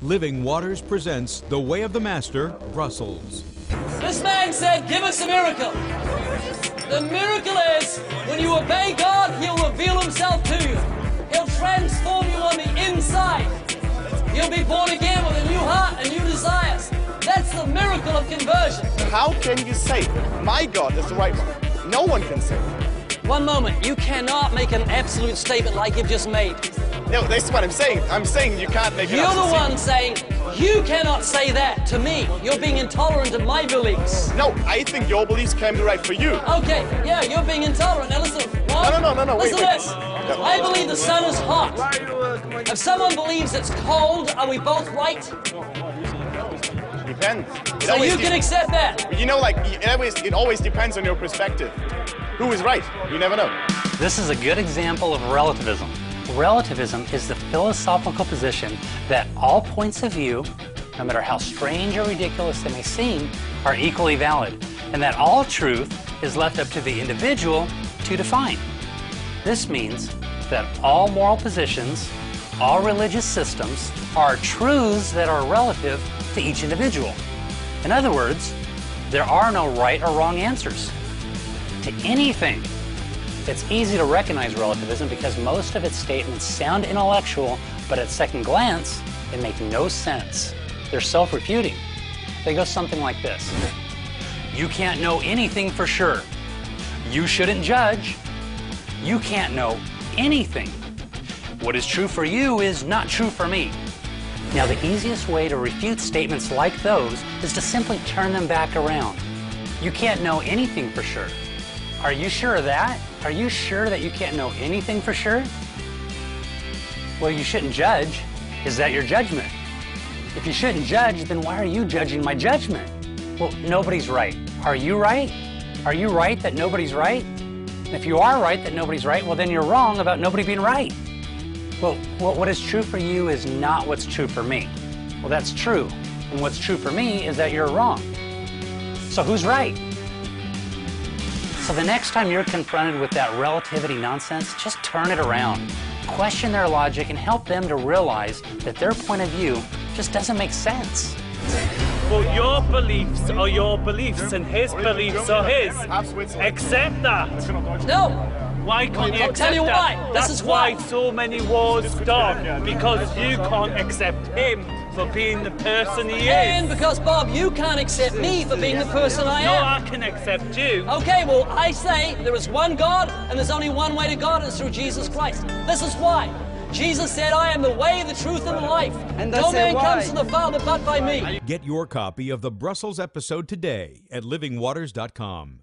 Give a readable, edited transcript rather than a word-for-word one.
Living Waters presents The Way of the Master, Brussels. This man said, give us a miracle. The miracle is, when you obey God, He'll reveal Himself to you. He'll transform you on the inside. You'll be born again with a new heart and new desires. That's the miracle of conversion. How can you say my God is the right one? No one can say. One moment, you cannot make an absolute statement like you've just made. No, that's what I'm saying. I'm saying you can't make it. You're the one saying, you cannot say that to me. You're being intolerant of my beliefs. No, I think your beliefs can be right for you. Okay, yeah, you're being intolerant. Now listen. What? No, Listen wait. to this. I believe the sun is hot. If someone believes it's cold, are we both right? Depends. So you can accept that. You know, like, it always depends on your perspective. Who is right? You never know. This is a good example of relativism. Relativism is the philosophical position that all points of view, no matter how strange or ridiculous they may seem, are equally valid, and that all truth is left up to the individual to define. This means that all moral positions, all religious systems, are truths that are relative to each individual. In other words, there are no right or wrong answers to anything. It's easy to recognize relativism because most of its statements sound intellectual, but at second glance, they make no sense. They're self-refuting. They go something like this. You can't know anything for sure. You shouldn't judge. You can't know anything. What is true for you is not true for me. Now, the easiest way to refute statements like those is to simply turn them back around. You can't know anything for sure. Are you sure of that? Are you sure that you can't know anything for sure? Well, you shouldn't judge. Is that your judgment? If you shouldn't judge, then why are you judging my judgment? Well, nobody's right. Are you right? Are you right that nobody's right? And if you are right that nobody's right, well, then you're wrong about nobody being right. Well, what is true for you is not what's true for me. Well, that's true. And what's true for me is that you're wrong. So who's right? So the next time you're confronted with that relativity nonsense, just turn it around. Question their logic and help them to realize that their point of view just doesn't make sense. Well, your beliefs are your beliefs and his beliefs are his. Accept that. No. Why can't you I'll accept tell you that? why. That's This is why. so many wars start. Because you can't accept him for being the person he And is. because, Bob, you can't accept me for being the person I No, am. I can accept you. Okay, well, I say there is one God, and there's only one way to God, and it's through Jesus Christ. This is why. Jesus said, I am the way, the truth, and the life. And no man why. comes to the Father but by me. Get your copy of the Brussels episode today at livingwaters.com.